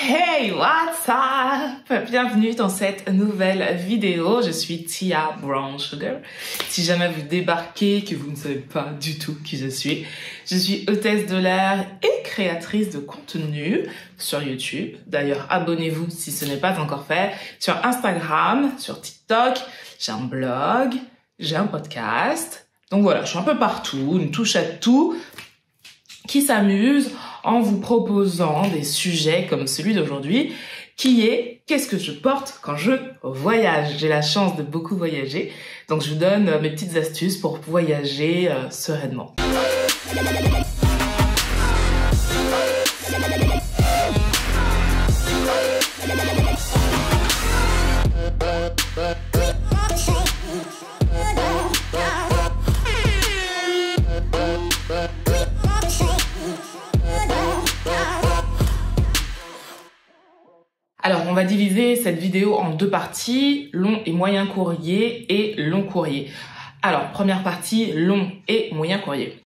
Hey, what's up? Bienvenue dans cette nouvelle vidéo. Je suis Tia Brown Sugar. Si jamais vous débarquez, que vous ne savez pas du tout qui je suis hôtesse de l'air et créatrice de contenu sur YouTube. D'ailleurs, abonnez-vous si ce n'est pas encore fait. Sur Instagram, sur TikTok, j'ai un blog, j'ai un podcast. Donc voilà, je suis un peu partout, une touche à tout, qui s'amuse en vous proposant des sujets comme celui d'aujourd'hui, qui est « Qu'est-ce que je porte quand je voyage ?» J'ai la chance de beaucoup voyager, donc je vous donne mes petites astuces pour voyager sereinement. Alors, on va diviser cette vidéo en deux parties, long et moyen courrier et long courrier. Alors, première partie, long et moyen courrier.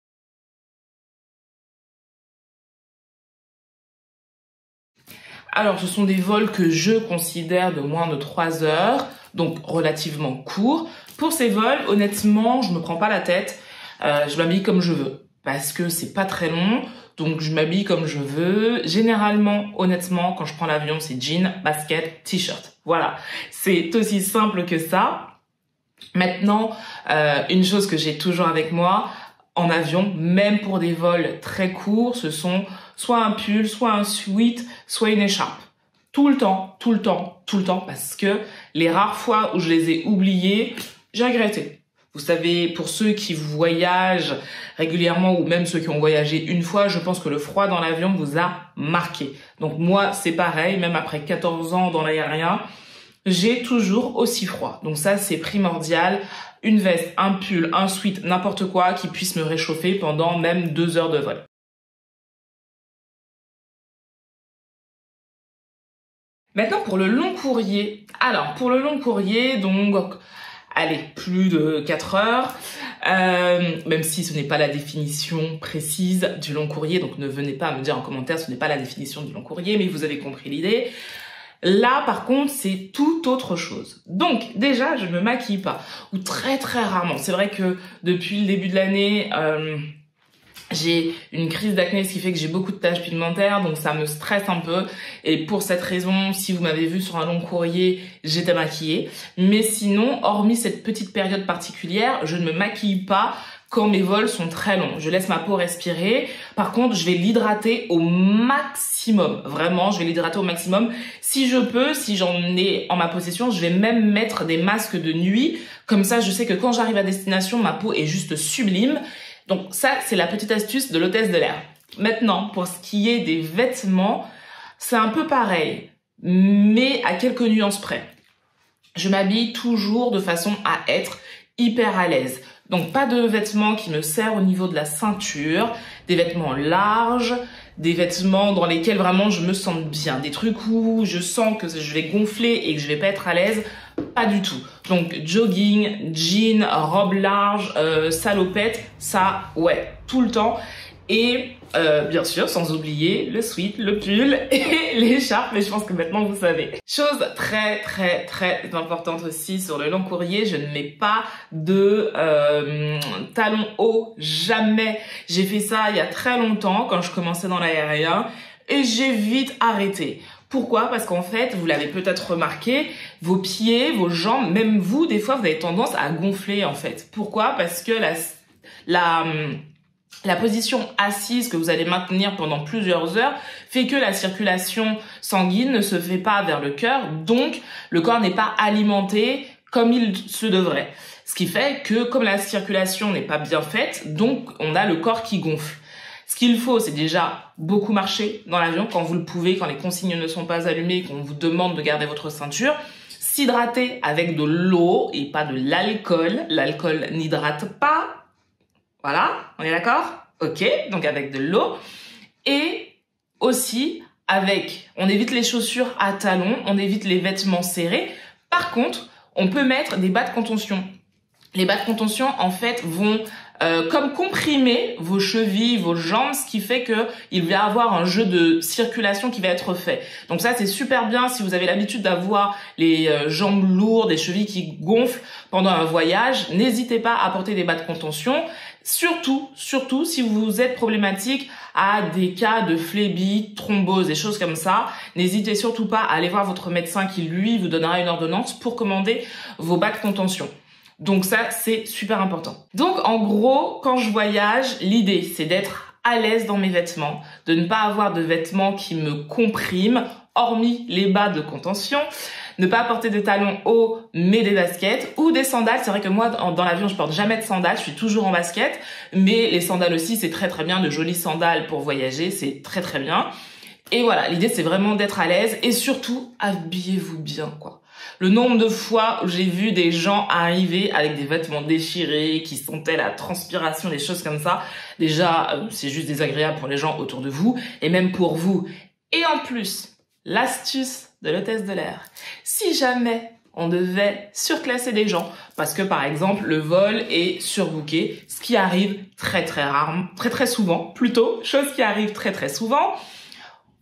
Alors, ce sont des vols que je considère de moins de 3 heures, donc relativement courts. Pour ces vols, honnêtement, je me prends pas la tête, je m'habille comme je veux, parce que c'est pas très long. Donc, je m'habille comme je veux. Généralement, honnêtement, quand je prends l'avion, c'est jean, basket, t-shirt. Voilà. C'est aussi simple que ça. Maintenant, une chose que j'ai toujours avec moi en avion, même pour des vols très courts, ce sont soit un pull, soit un sweat, soit une écharpe. Tout le temps, tout le temps, tout le temps, parce que les rares fois où je les ai oubliés, j'ai regretté. Vous savez, pour ceux qui voyagent régulièrement ou même ceux qui ont voyagé une fois, je pense que le froid dans l'avion vous a marqué. Donc moi, c'est pareil, même après 14 ans dans l'aérien, j'ai toujours aussi froid. Donc ça, c'est primordial. Une veste, un pull, un sweat, n'importe quoi qui puisse me réchauffer pendant même 2 heures de vol. Maintenant, pour le long courrier. Alors, pour le long courrier, donc... Allez, plus de 4 heures, même si ce n'est pas la définition précise du long courrier, donc ne venez pas me dire en commentaire ce n'est pas la définition du long courrier, mais vous avez compris l'idée. Là, par contre, c'est tout autre chose. Donc, déjà, je ne me maquille pas, ou très très rarement. C'est vrai que depuis le début de l'année... j'ai une crise d'acné, ce qui fait que j'ai beaucoup de taches pigmentaires, donc ça me stresse un peu. Et pour cette raison, si vous m'avez vu sur un long courrier, j'étais maquillée. Mais sinon, hormis cette petite période particulière, je ne me maquille pas quand mes vols sont très longs. Je laisse ma peau respirer. Par contre, je vais l'hydrater au maximum. Vraiment, je vais l'hydrater au maximum. Si je peux, si j'en ai en ma possession, je vais même mettre des masques de nuit. Comme ça, je sais que quand j'arrive à destination, ma peau est juste sublime. Donc ça, c'est la petite astuce de l'hôtesse de l'air. Maintenant, pour ce qui est des vêtements, c'est un peu pareil, mais à quelques nuances près. Je m'habille toujours de façon à être hyper à l'aise. Donc pas de vêtements qui me serrent au niveau de la ceinture, des vêtements larges, des vêtements dans lesquels vraiment je me sens bien. Des trucs où je sens que je vais gonfler et que je vais pas être à l'aise. Pas du tout. Donc jogging, jean, robe large, salopette, ça, ouais, tout le temps. Et bien sûr, sans oublier le sweat, le pull et l'écharpe, mais je pense que maintenant vous savez. Chose très très très importante aussi sur le long courrier, je ne mets pas de talons hauts, jamais. J'ai fait ça il y a très longtemps quand je commençais dans l'aérien et j'ai vite arrêté. Pourquoi? Parce qu'en fait, vous l'avez peut-être remarqué, vos pieds, vos jambes, même vous, des fois, vous avez tendance à gonfler en fait. Pourquoi? Parce que la position assise que vous allez maintenir pendant plusieurs heures fait que la circulation sanguine ne se fait pas vers le cœur, donc le corps n'est pas alimenté comme il se devrait. Ce qui fait que comme la circulation n'est pas bien faite, donc on a le corps qui gonfle. Ce qu'il faut, c'est déjà beaucoup marcher dans l'avion quand vous le pouvez, quand les consignes ne sont pas allumées, qu'on vous demande de garder votre ceinture. S'hydrater avec de l'eau et pas de l'alcool. L'alcool n'hydrate pas. Voilà, on est d'accord? Ok, donc avec de l'eau. Et aussi, on évite les chaussures à talons, on évite les vêtements serrés. Par contre, on peut mettre des bas de contention. Les bas de contention, en fait, vont comme comprimer vos chevilles, vos jambes, ce qui fait que il va y avoir un jeu de circulation qui va être fait. Donc ça, c'est super bien si vous avez l'habitude d'avoir les jambes lourdes, les chevilles qui gonflent pendant un voyage. N'hésitez pas à porter des bas de contention. Surtout si vous êtes problématique à des cas de phlébite, thrombose, des choses comme ça, n'hésitez surtout pas à aller voir votre médecin qui, lui, vous donnera une ordonnance pour commander vos bas de contention. Donc ça, c'est super important. Donc en gros, quand je voyage, l'idée, c'est d'être à l'aise dans mes vêtements, de ne pas avoir de vêtements qui me compriment, hormis les bas de contention, ne pas porter de talons hauts, mais des baskets ou des sandales. C'est vrai que moi, dans l'avion, je porte jamais de sandales, je suis toujours en basket, mais les sandales aussi, c'est très très bien, de jolies sandales pour voyager, c'est très très bien. Et voilà, l'idée, c'est vraiment d'être à l'aise et surtout, habillez-vous bien, quoi. Le nombre de fois où j'ai vu des gens arriver avec des vêtements déchirés, qui sentaient la transpiration, des choses comme ça, déjà, c'est juste désagréable pour les gens autour de vous et même pour vous. Et en plus, l'astuce de l'hôtesse de l'air. Si jamais on devait surclasser des gens, parce que par exemple le vol est surbooké, ce qui arrive très souvent, chose qui arrive très souvent,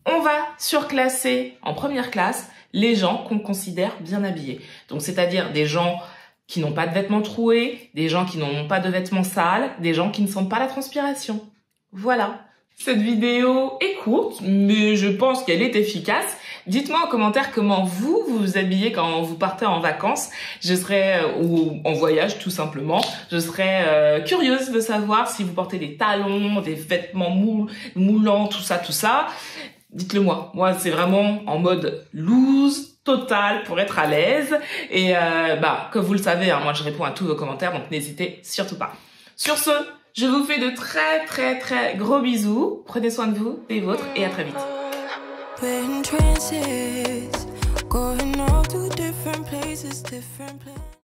on va surclasser en première classe les gens qu'on considère bien habillés. Donc c'est-à-dire des gens qui n'ont pas de vêtements troués, des gens qui n'ont pas de vêtements sales, des gens qui ne sentent pas la transpiration. Voilà. Cette vidéo est courte, mais je pense qu'elle est efficace. Dites-moi en commentaire comment vous vous habillez quand vous partez en vacances. Je serais, ou en voyage tout simplement. Je serais curieuse de savoir si vous portez des talons, des vêtements moulants, tout ça. Dites-le moi. Moi, c'est vraiment en mode loose, total, pour être à l'aise. Et comme vous le savez, hein, moi je réponds à tous vos commentaires, donc n'hésitez surtout pas. Sur ce, je vous fais de très gros bisous. Prenez soin de vous, des vôtres, et à très vite.